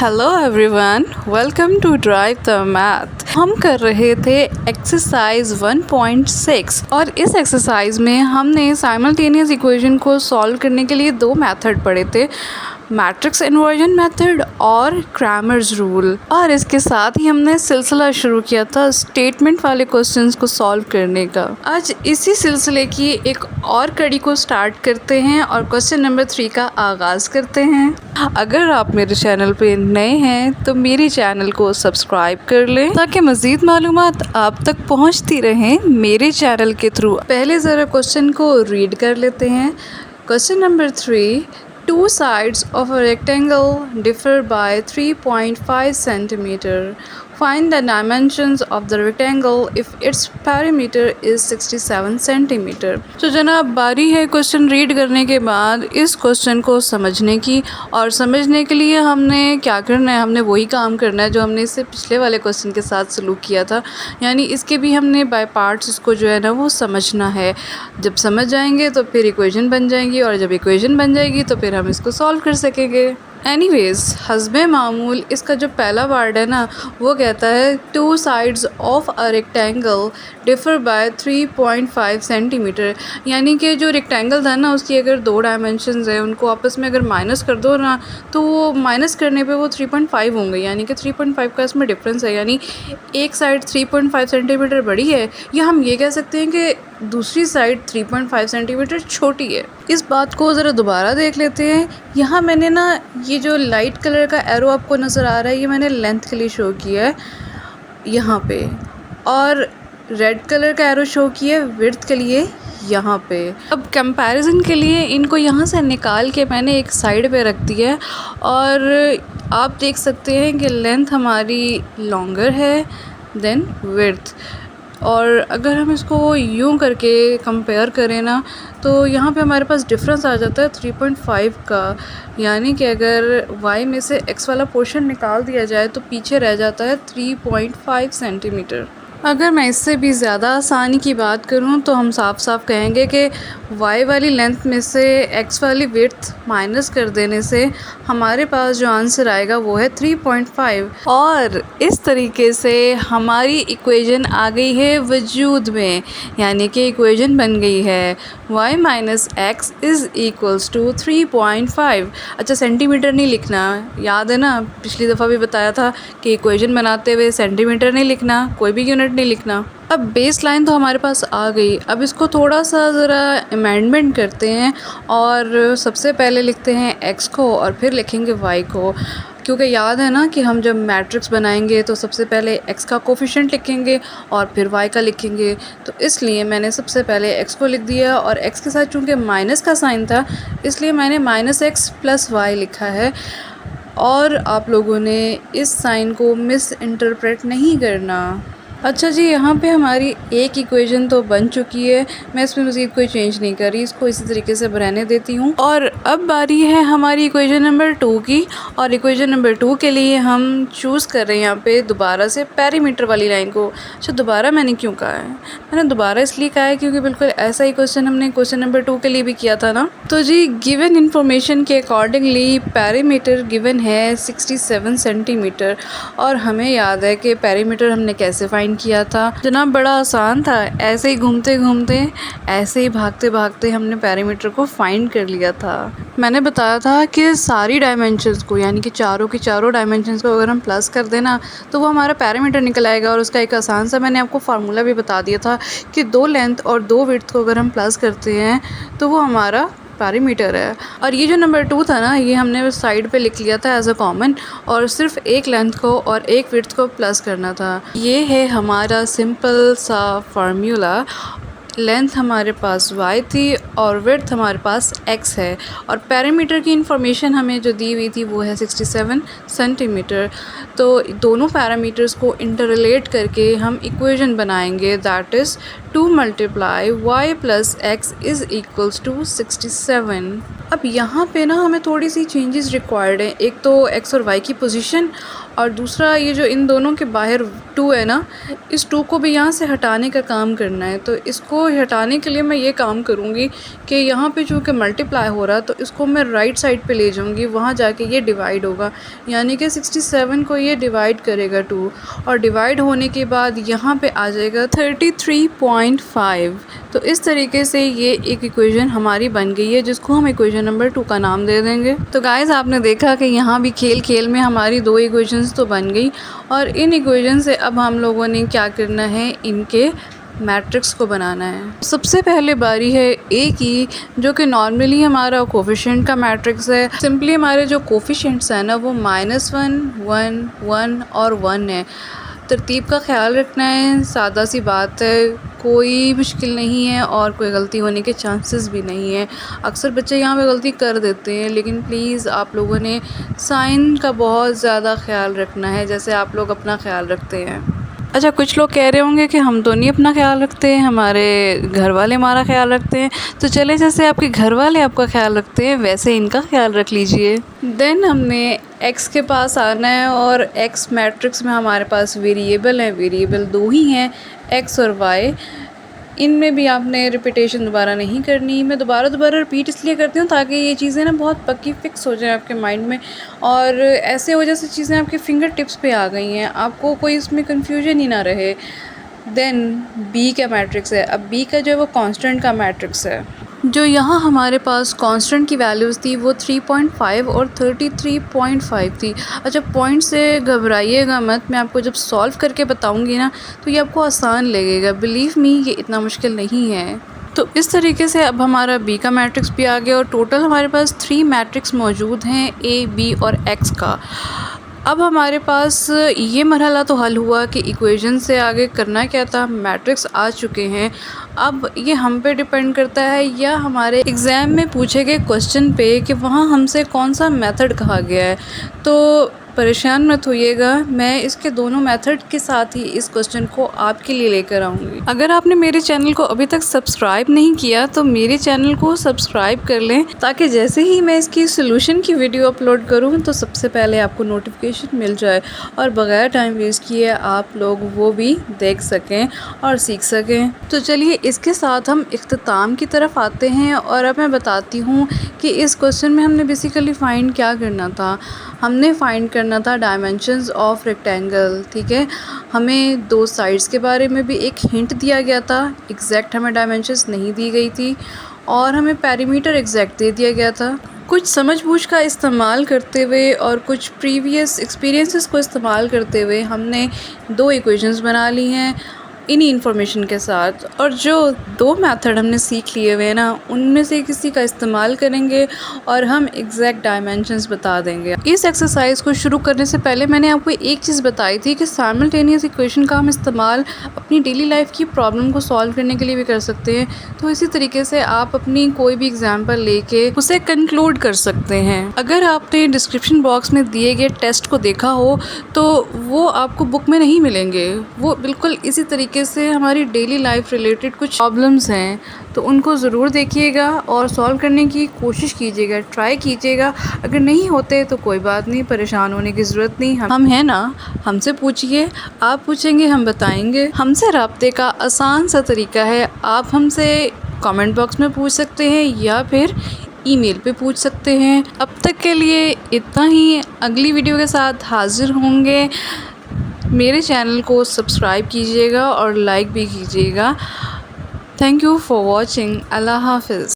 Hello everyone, welcome to drive the math. हम कर रहे थे एक्सरसाइज 1.6 और इस एक्सरसाइज में हमने साइमल्टेनियस इक्वेशन को सॉल्व करने के लिए दो मेथड पढ़े थे, मैट्रिक्स इन्वर्जन मेथड और क्रैमर्स रूल। और इसके साथ ही हमने सिलसिला शुरू किया था स्टेटमेंट वाले क्वेश्चंस को सॉल्व करने का। आज इसी सिलसिले की एक और कड़ी को स्टार्ट करते हैं और क्वेश्चन नंबर 3 का आगाज़ करते हैं। अगर आप मेरे चैनल पे नए हैं तो मेरे चैनल को सब्सक्राइब कर लें ताकि मज़ीद मालूमात आप तक पहुंचती रहें मेरे चैनल के थ्रू। पहले ज़रा क्वेश्चन को रीड कर लेते हैं। Question number 3, two sides of a rectangle differ by 3.5 centimeter. Find the dimensions of the rectangle if its perimeter is 67 centimeter. तो जनाब बारी है क्वेश्चन रीड करने के बाद इस क्वेश्चन को समझने की, और समझने के लिए हमने क्या करना है, हमने वही काम करना है जो हमने इससे पिछले वाले क्वेश्चन के साथ सलूक किया था। यानी इसके भी हमने बाय पार्ट्स इसको जो है ना वो समझना है। जब समझ जाएंगे तो फिर इक्वेशन बन जाएंगी, और जब इक्वेशन बन जाएगी तो फिर हम इसको सॉल्व कर सकेंगे। एनीवेज़, हस्बे मामूल इसका जो पहला वर्ड है ना वो कहता है two sides of a rectangle differ by 3.5 centimetre. यानी कि जो रेक्टेंगल था ना उसकी अगर दो डायमेंशंस है उनको आपस में अगर माइनस कर दो ना तो वो माइनस करने पे वो 3.5 होंगे। यानी कि 3.5 का इसमें डिफरेंस है, यानी एक साइड 3.5 सेंटीमीटर बड़ी है, या हम ये कह सकते हैं कि दूसरी साइड 3.5 सेंटीमीटर छोटी है। इस बात को ज़रा दोबारा देख लेते हैं। यहाँ मैंने ना ये जो लाइट कलर का एरो आपको नज़र आ रहा है ये मैंने लेंथ के लिए शो किया है यहाँ पे, और रेड कलर का एरो शो किया है विड्थ के लिए यहाँ पे। अब कंपैरिजन के लिए इनको यहाँ से निकाल के मैंने एक साइड पे रख दिया है, और आप देख सकते हैं कि लेंथ हमारी लॉन्गर है देन विड्थ। और अगर हम इसको यूं करके कंपेयर करें ना तो यहाँ पे हमारे पास डिफरेंस आ जाता है 3.5 का। यानी कि अगर y में से x वाला पोर्शन निकाल दिया जाए तो पीछे रह जाता है 3.5 सेंटीमीटर। अगर मैं इससे भी ज़्यादा आसानी की बात करूं तो हम साफ साफ कहेंगे कि y वाली लेंथ में से x वाली विड्थ माइनस कर देने से हमारे पास जो आंसर आएगा वो है 3.5। और इस तरीके से हमारी इक्वेशन आ गई है वजूद में, यानी कि इक्वेशन बन गई है y minus x is equals to 3.5। अच्छा, सेंटीमीटर नहीं लिखना, याद है ना पिछली दफ़ा भी बताया था कि इक्वेशन बनाते हुए सेंटीमीटर नहीं लिखना, कोई भी यूनिट नहीं लिखना। अब बेस लाइन तो हमारे पास आ गई, अब इसको थोड़ा सा ज़रा अमेंडमेंट करते हैं और सबसे पहले लिखते हैं x को और फिर लिखेंगे y को, क्योंकि याद है ना कि हम जब मैट्रिक्स बनाएंगे तो सबसे पहले x का कोफिशिएंट लिखेंगे और फिर y का लिखेंगे। तो इसलिए मैंने सबसे पहले x को लिख दिया, और x के साथ चूँकि माइनस का साइन था इसलिए मैंने -x + y लिखा है। और आप लोगों ने इस साइन को मिस इंटरप्रेट नहीं करना। अच्छा जी, यहाँ पे हमारी एक इक्वेशन तो बन चुकी है, मैं इसमें मज़ीद कोई चेंज नहीं कर रही, इसको इसी तरीके से रहने देती हूँ। और अब बारी है हमारी इक्वेशन नंबर 2 की, और इक्वेशन नंबर 2 के लिए हम चूज़ कर रहे हैं यहाँ पे दोबारा से पेरीमीटर वाली लाइन को। अच्छा, दोबारा मैंने क्यों कहा है? मैंने दोबारा इसलिए कहा है क्योंकि बिल्कुल ऐसा ही क्वेश्चन हमने क्वेश्चन नंबर 2 के लिए भी किया था ना। तो जी, गिवन इन्फॉर्मेशन के अकॉर्डिंगली पेरीमीटर गिवन है 67 सेंटीमीटर, और हमें याद है कि पेरीमीटर हमने कैसे फाइंड किया था जनाब, बड़ा आसान था। ऐसे ही घूमते घूमते, ऐसे ही भागते भागते हमने पेरीमीटर को फाइंड कर लिया था। मैंने बताया था कि सारी डायमेंशंस को, यानी कि चारों की चारों डायमेंशंस को अगर हम प्लस कर देना तो वो हमारा पेरीमीटर निकल आएगा। और उसका एक आसान सा मैंने आपको फार्मूला भी बता दिया था कि 2 लेंथ और 2 विड्थ को अगर हम प्लस करते हैं तो वो हमारा पेरीमीटर है। और ये जो नंबर 2 था ना ये हमने साइड पे लिख लिया था एज अ कॉमन, और सिर्फ एक लेंथ को और एक विड्थ को प्लस करना था। ये है हमारा सिंपल सा फार्मूला। लेंथ हमारे पास y थी और विड्थ हमारे पास x है, और पेरीमीटर की इंफॉर्मेशन हमें जो दी हुई थी वो है 67 सेंटीमीटर। तो दोनों पैरामीटर्स को इंटररिलेट करके हम इक्वेशन बनाएंगे, that is 2 × y + x is equals to 67। अब यहाँ पे ना हमें थोड़ी सी चेंजेस रिक्वायर्ड हैं। एक तो x और y की पोजीशन, और दूसरा ये जो इन दोनों के बाहर 2 है ना, इस 2 को भी यहाँ से हटाने का काम करना है। तो इसको हटाने के लिए मैं ये काम करूँगी कि यहाँ पे चूँकि मल्टीप्लाई हो रहा है तो इसको मैं राइट साइड पे ले जाऊँगी, वहाँ जाके ये डिवाइड होगा, यानी कि 67 को ये डिवाइड करेगा 2, और डिवाइड होने के बाद यहाँ पे आ जाएगा 33.5। तो इस तरीके से ये एक इक्वेशन हमारी बन गई है, जिसको हम इक्वेशन नंबर 2 का नाम दे देंगे। तो गाइस आपने देखा कि यहाँ भी खेल खेल में हमारी 2 इक्वेशंस तो बन गई, और इन इक्वेशन से अब हम लोगों ने क्या करना है, इनके मैट्रिक्स को बनाना है। सबसे पहले बारी है ए की, जो कि नॉर्मली हमारा कोफिशिएंट का मैट्रिक्स है। सिंपली हमारे जो कोफिशिएंट्स हैं ना वो -1, 1, 1 और 1 है। तरतीब का ख्याल रखना है, सादा सी बात है, कोई मुश्किल नहीं है और कोई गलती होने के चांसेस भी नहीं है। अक्सर बच्चे यहाँ पे गलती कर देते हैं, लेकिन प्लीज़ आप लोगों ने साइन का बहुत ज़्यादा ख्याल रखना है, जैसे आप लोग अपना ख्याल रखते हैं। अच्छा, कुछ लोग कह रहे होंगे कि हम तो नहीं अपना ख्याल रखते हैं, हमारे घर वाले हमारा ख्याल रखते हैं। तो चले, जैसे आपके घर वाले आपका ख्याल रखते हैं वैसे इनका ख्याल रख लीजिए। देन हमने x के पास आना है, और x मैट्रिक्स में हमारे पास वेरिएबल है, वेरिएबल 2 ही हैं, x और y। इनमें भी आपने रिपीटेशन दोबारा नहीं करनी। मैं दोबारा रिपीट इसलिए करती हूँ ताकि ये चीज़ें ना बहुत पक्की फ़िक्स हो जाए आपके माइंड में, और ऐसे वजह से चीज़ें आपके फिंगर टिप्स पे आ गई हैं, आपको कोई इसमें कन्फ्यूजन ही ना रहे। देन b का मैट्रिक्स है। अब b का जो है वो कांस्टेंट का मैट्रिक्स है। जो यहाँ हमारे पास कांस्टेंट की वैल्यूज़ थी वो 3.5 और 33.5 थी। अच्छा, पॉइंट से घबराइएगा मत, मैं आपको जब सॉल्व करके बताऊँगी ना तो ये आपको आसान लगेगा। बिलीव मी, ये इतना मुश्किल नहीं है। तो इस तरीके से अब हमारा b का मैट्रिक्स भी आ गया, और टोटल हमारे पास 3 मैट्रिक्स मौजूद हैं, a, b और x का। अब हमारे पास ये मरहला तो हल हुआ कि इक्वेशन से आगे करना क्या था, मैट्रिक्स आ चुके हैं। अब ये हम पे डिपेंड करता है या हमारे एग्ज़ाम में पूछे गए क्वेश्चन पे कि वहाँ हमसे कौन सा मेथड कहा गया है। तो परेशान मत होइएगा, मैं इसके दोनों मेथड के साथ ही इस क्वेश्चन को आपके लिए लेकर आऊँगी। अगर आपने मेरे चैनल को अभी तक सब्सक्राइब नहीं किया तो मेरे चैनल को सब्सक्राइब कर लें, ताकि जैसे ही मैं इसकी सोल्यूशन की वीडियो अपलोड करूँ तो सबसे पहले आपको नोटिफिकेशन मिल जाए, और बग़ैर टाइम वेस्ट किए आप लोग वो भी देख सकें और सीख सकें। तो चलिए इसके साथ हम इख्तिताम की तरफ आते हैं, और अब मैं बताती हूँ कि इस क्वेश्चन में हमने बेसिकली फ़ाइंड क्या करना था। हमने फ़ाइंड करना था डायमेंशंस ऑफ रेक्टेंगल, ठीक है। हमें 2 साइड्स के बारे में भी एक हिंट दिया गया था, एग्जैक्ट हमें डायमेंशंस नहीं दी गई थी, और हमें पेरीमीटर एग्जैक्ट दे दिया गया था। कुछ समझ-बूझ का इस्तेमाल करते हुए और कुछ प्रीवियस एक्सपीरियंसेस को इस्तेमाल करते हुए हमने 2 इक्वेशंस बना ली हैं इन्हीं इन्फॉर्मेशन के साथ, और जो 2 मेथड हमने सीख लिए हुए हैं ना, उनमें से किसी का इस्तेमाल करेंगे और हम एग्जैक्ट डायमेंशंस बता देंगे। इस एक्सरसाइज को शुरू करने से पहले मैंने आपको एक चीज़ बताई थी कि साइमल्टेनियस इक्वेशन का हम इस्तेमाल अपनी डेली लाइफ की प्रॉब्लम को सॉल्व करने के लिए भी कर सकते हैं। तो इसी तरीके से आप अपनी कोई भी एग्जाम्पल लेके उसे कंक्लूड कर सकते हैं। अगर आपने डिस्क्रिप्शन बॉक्स में दिए गए टेस्ट को देखा हो तो वो आपको बुक में नहीं मिलेंगे, वो बिल्कुल इसी तरीके से हमारी डेली लाइफ रिलेटेड कुछ प्रॉब्लम्स हैं, तो उनको ज़रूर देखिएगा और सॉल्व करने की कोशिश कीजिएगा, ट्राई कीजिएगा। अगर नहीं होते तो कोई बात नहीं, परेशान होने की ज़रूरत नहीं, हम हैं ना, हमसे पूछिए, आप पूछेंगे हम बताएंगे। हमसे रब्ते का आसान सा तरीका है, आप हमसे कमेंट बॉक्स में पूछ सकते हैं या फिर ईमेल पे पूछ सकते हैं। अब तक के लिए इतना ही, अगली वीडियो के साथ हाजिर होंगे। मेरे चैनल को सब्सक्राइब कीजिएगा और लाइक भी कीजिएगा। Thank you for watching. अल्लाह हाफ़िज़।